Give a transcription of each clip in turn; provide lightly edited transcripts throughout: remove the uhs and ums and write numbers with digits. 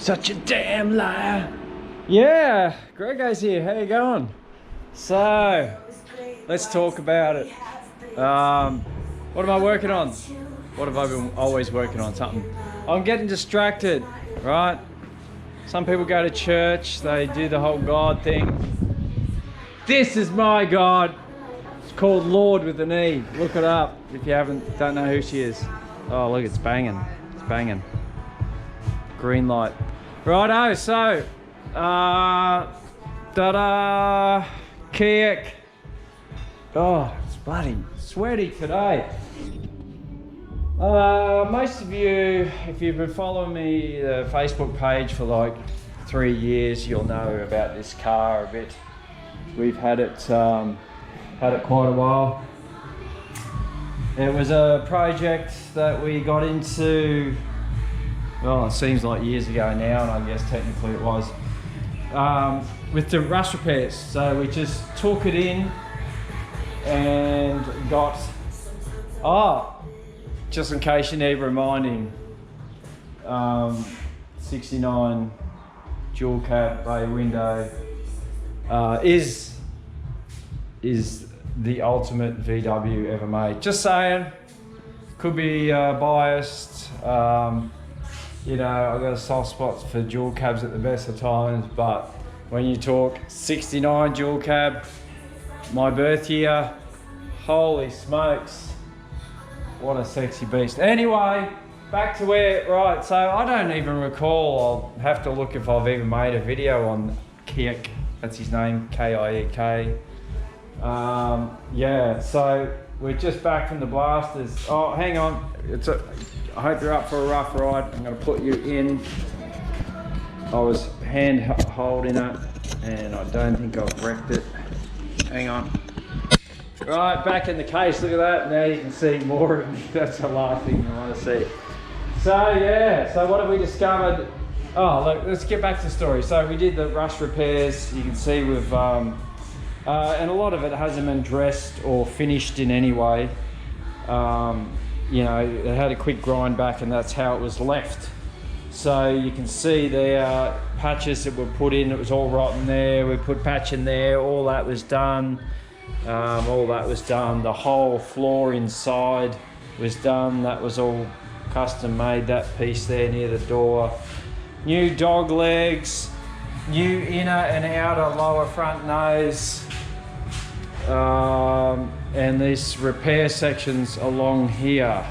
Such a damn liar. Yeah, Grego's here. How you going? So, let's talk about it. What am I working on? What have I been always working on? Something. I'm getting distracted, right? Some people go to church, they do the whole God thing. This is my God. It's called Lord with an E. Look it up if you don't know who she is. Oh, look, it's banging. It's banging. Green light. Righto, so, Kiek. Oh, it's bloody sweaty today. Most of you, if you've been following me, the Facebook page for like 3 years, you'll know about this car a bit. We've had it quite a while. It was a project that we got into, well, it seems like years ago now, and I guess technically it was, with the rust repairs. So we just took it in and got, just in case you need reminding, 69 dual cab bay window is the ultimate VW ever made. Just saying, could be biased. You know, I've got a soft spot for dual cabs at the best of times, but when you talk 69 dual cab, my birth year, holy smokes, what a sexy beast. Anyway, back to right, so I don't even recall, I'll have to look if I've even made a video on Kiek, that's his name, K-I-E-K. Yeah, so we're just back from the blasters. Oh, hang on, I hope you're up for a rough ride. I'm going to put you in. I was hand holding it and I don't think I've wrecked it. Hang on. Right, back in the case, look at that. Now you can see more of me. That's the last thing you want to see. So yeah, so what have we discovered? Oh, look, let's get back to the story. So we did the rust repairs. You can see we've, and a lot of it hasn't been dressed or finished in any way. You know, it had a quick grind back and that's how it was left. So you can see there patches that were put in, it was all rotten there. We put patch in there, all that was done. The whole floor inside was done. That was all custom made, that piece there near the door. New dog legs, new inner and outer lower front nose. And these repair sections along here,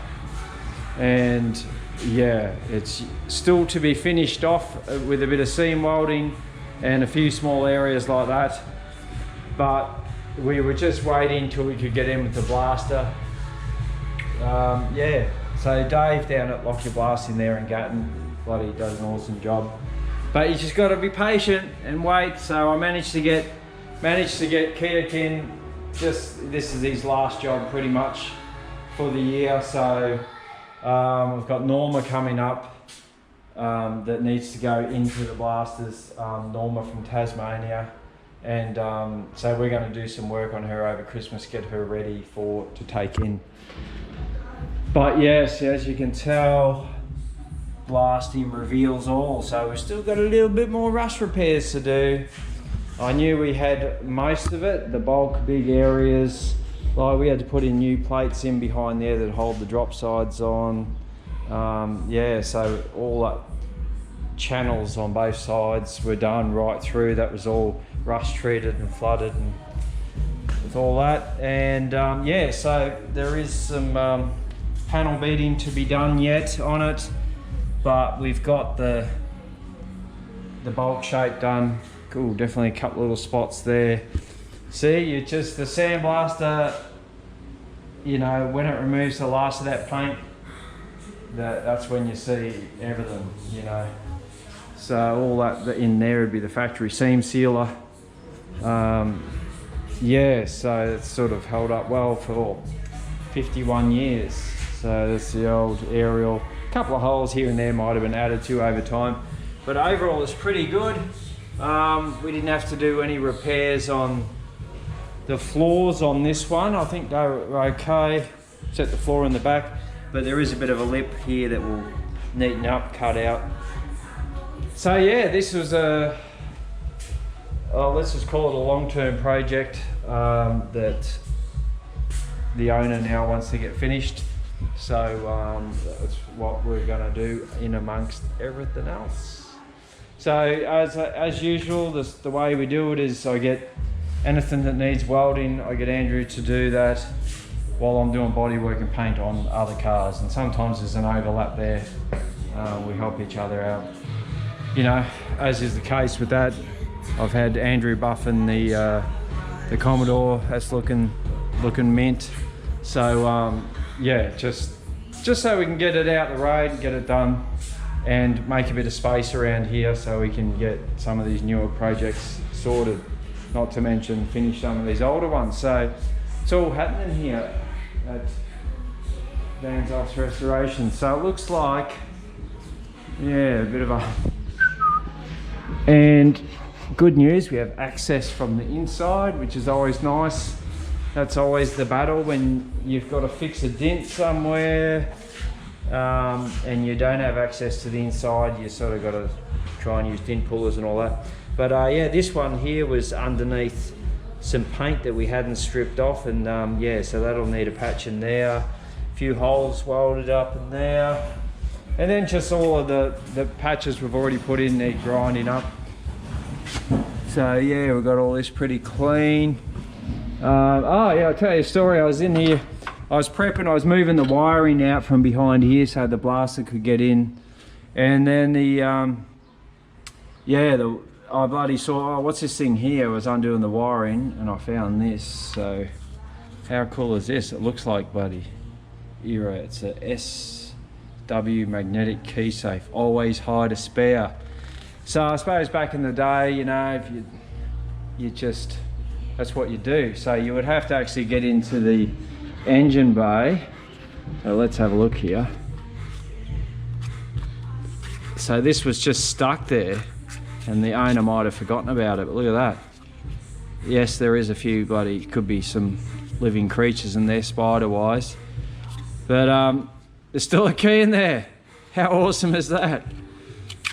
and yeah, it's still to be finished off with a bit of seam welding and a few small areas like that, but we were just waiting till we could get in with the blaster. Yeah, so Dave down at Lock Your Blast in there in Gatton, bloody does an awesome job, but you just got to be patient and wait. So I managed to get Kiek in. Just, this is his last job pretty much for the year. So we've got Norma coming up that needs to go into the blasters, Norma from Tasmania, and so we're going to do some work on her over Christmas, get her ready to take in. But yes, as you can tell, blasting reveals all, so we've still got a little bit more rust repairs to do. I knew we had most of it, the bulk big areas, like we had to put in new plates in behind there that hold the drop sides on. Yeah, so all that channels on both sides were done right through. That was all rust treated and flooded and with all that. And yeah, so there is some panel beating to be done yet on it, but we've got the bulk shape done. Cool, definitely a couple little spots there. See, you just, the sandblaster, you know, when it removes the last of that paint, that's when you see everything, you know. So all that in there would be the factory seam sealer. Yeah, so it's sort of held up well for 51 years. So that's the old aerial. A couple of holes here and there might have been added to over time, but overall it's pretty good. We didn't have to do any repairs on the floors on this one. I think they were okay, except the floor in the back, but there is a bit of a lip here that will neaten up, cut out. So yeah, this was a, let's just call it a long-term project that the owner now wants to get finished. So that's what we're going to do in amongst everything else. So as usual, the way we do it is I get anything that needs welding, I get Andrew to do that while I'm doing bodywork and paint on other cars. And sometimes there's an overlap there. We help each other out. You know, as is the case with that, I've had Andrew buffing the Commodore. That's looking mint. So yeah, just so we can get it out the road, get it done, and make a bit of space around here so we can get some of these newer projects sorted. Not to mention finish some of these older ones. So it's all happening here at Van Zalt's Restoration. So it looks like, yeah, a bit of a... And good news, we have access from the inside, which is always nice. That's always the battle when you've got to fix a dent somewhere and you don't have access to the inside. You sort of got to try and use dent pullers and all that. But yeah, this one here was underneath some paint that we hadn't stripped off, and yeah, so that'll need a patch in there. A few holes welded up in there. And then just all of the patches we've already put in there grinding up. So yeah, we've got all this pretty clean. Oh yeah, I'll tell you a story. I was in here, I was prepping, I was moving the wiring out from behind here so the blaster could get in. And then I bloody saw, oh, what's this thing here? I was undoing the wiring and I found this. So how cool is this? It looks like bloody Era. It's a SW magnetic key safe. Always hide a spare. So I suppose back in the day, you know, if you just, that's what you do. So you would have to actually get into the engine bay. So let's have a look here. So this was just stuck there and the owner might have forgotten about it, but look at that. Yes, there is a few bloody, could be some living creatures in there spider wise, but there's still a key in there. How awesome is that?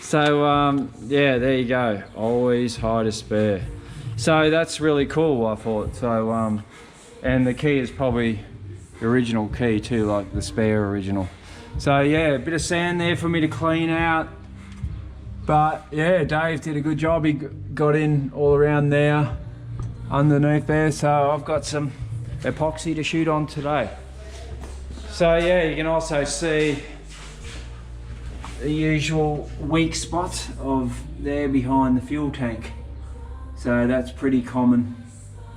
So yeah, there you go. Always hide a spare. So that's really cool, I thought. So and the key is probably the original key too, like the spare original. So yeah, a bit of sand there for me to clean out. But yeah, Dave did a good job. He got in all around there, underneath there. So I've got some epoxy to shoot on today. So yeah, you can also see the usual weak spot of there behind the fuel tank. So that's pretty common,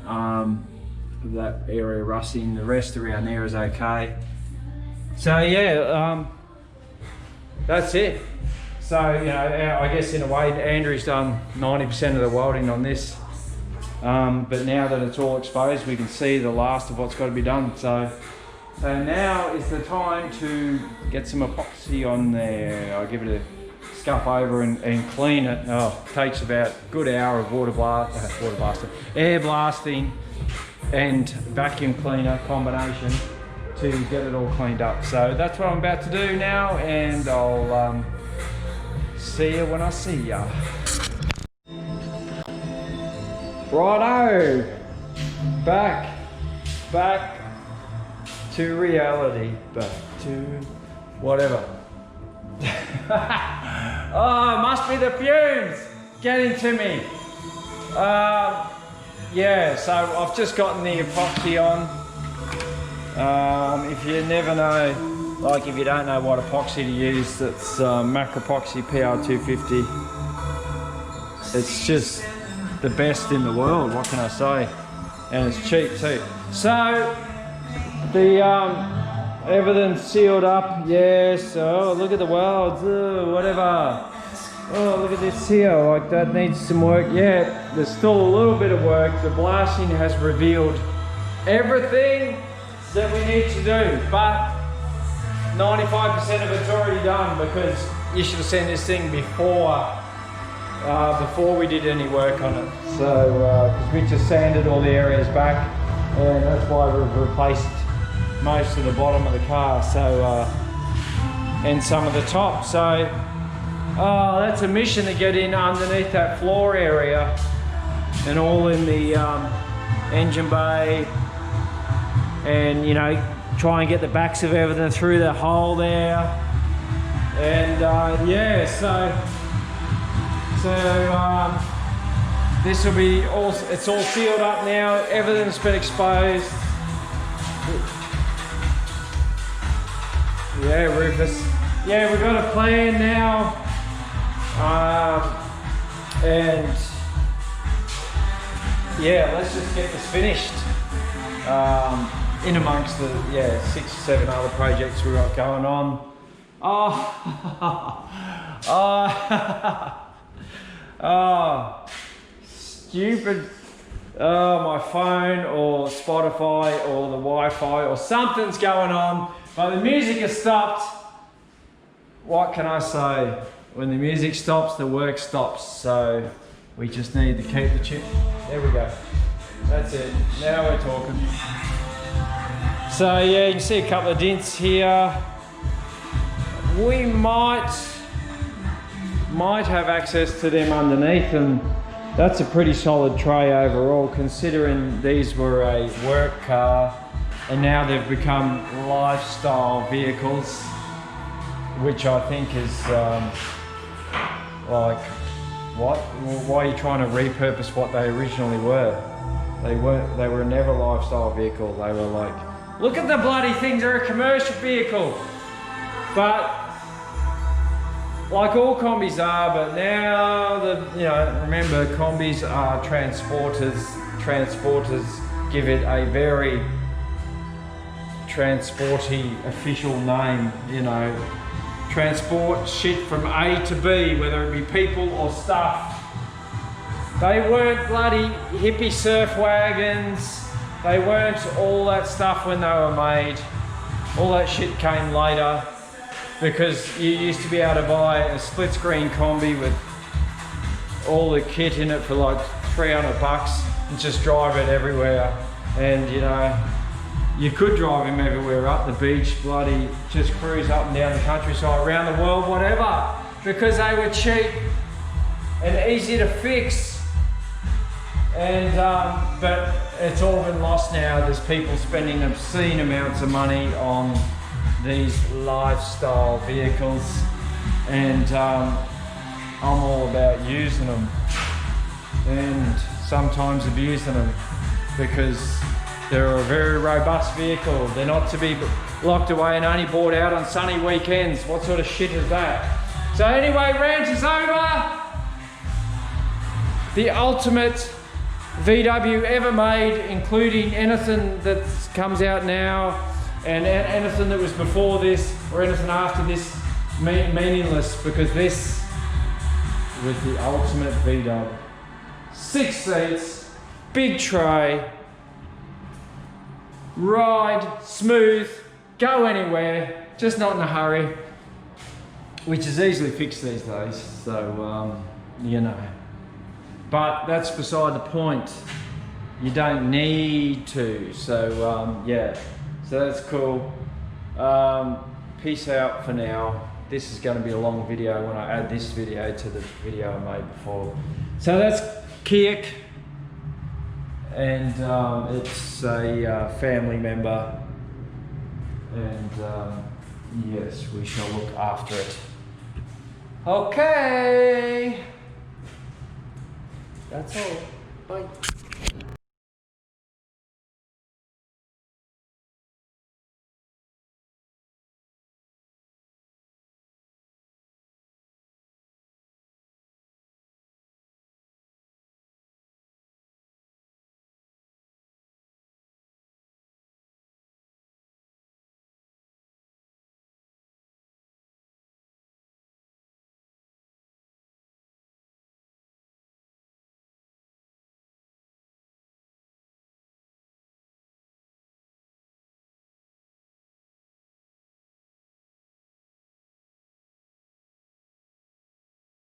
that area rusting. The rest around there is okay. So yeah, that's it. So, you know, I guess in a way Andrew's done 90% of the welding on this, but now that it's all exposed, we can see the last of what's got to be done. So now is the time to get some epoxy on there. I'll give it a scuff over and clean it. Oh, it takes about a good hour of air blasting and vacuum cleaner combination to get it all cleaned up. So that's what I'm about to do now, and I'll see you when I see ya. Righto, back to reality, back to whatever. Oh, must be the fumes getting to me. Yeah, so I've just gotten the epoxy on. If you never know, like if you don't know what epoxy to use, it's Mac Epoxy PR250. It's just the best in the world, what can I say? And it's cheap too. So the everything's sealed up, yes. Oh, look at the welds, whatever. Oh, look at this here, like that needs some work. Yeah, there's still a little bit of work. The blasting has revealed everything that we need to do, but 95% of it's already done, because you should have seen this thing before we did any work on it. So, because we just sanded all the areas back, and that's why we've replaced most of the bottom of the car, so and some of the top. So Oh, that's a mission to get in underneath that floor area and all in the engine bay, and you know, try and get the backs of everything through the hole there. And yeah, so this will be all, it's all sealed up now, everything's been exposed. Yeah, Rufus. Yeah, we've got a plan now, and yeah, let's just get this finished. In amongst the 6 or 7 other projects we've got going on. Oh, oh, stupid. Oh, my phone or Spotify or the Wi-Fi or something's going on, but the music has stopped. What can I say? When the music stops, the work stops. So we just need to keep the chip. There we go. That's it. Now we're talking. So yeah, you can see a couple of dents here. We might have access to them underneath, and that's a pretty solid tray overall, considering these were a work car and now they've become lifestyle vehicles, which I think is like, what? Why are you trying to repurpose what they originally were? They were never a lifestyle vehicle. They were like, look at the bloody things, they're a commercial vehicle. But like all combis are, but now remember, combis are transporters. Transporters give it a very transporty official name, you know. Transport shit from A to B, whether it be people or stuff. They weren't bloody hippie surf wagons. They weren't all that stuff when they were made. All that shit came later, because you used to be able to buy a split screen Kombi with all the kit in it for like $300 and just drive it everywhere. And you know, you could drive him everywhere, up the beach, bloody just cruise up and down the countryside, around the world, whatever, because they were cheap and easy to fix. And but it's all been lost now. There's people spending obscene amounts of money on these lifestyle vehicles, and I'm all about using them and sometimes abusing them, because they're a very robust vehicle. They're not to be locked away and only bought out on sunny weekends. What sort of shit is that? So anyway, rant is over. The ultimate VW ever made, including anything that comes out now and anything that was before this or anything after this, meaningless, because this was the ultimate VW. 6 seats, big tray, ride smooth, go anywhere, just not in a hurry, which is easily fixed these days. So you know, but that's beside the point. You don't need to. So yeah, so that's cool. Peace out for now. This is going to be a long video when I add this video to the video I made before. So that's Kiek, and it's a family member, and yes, we shall look after it. Okay, that's all. Bye.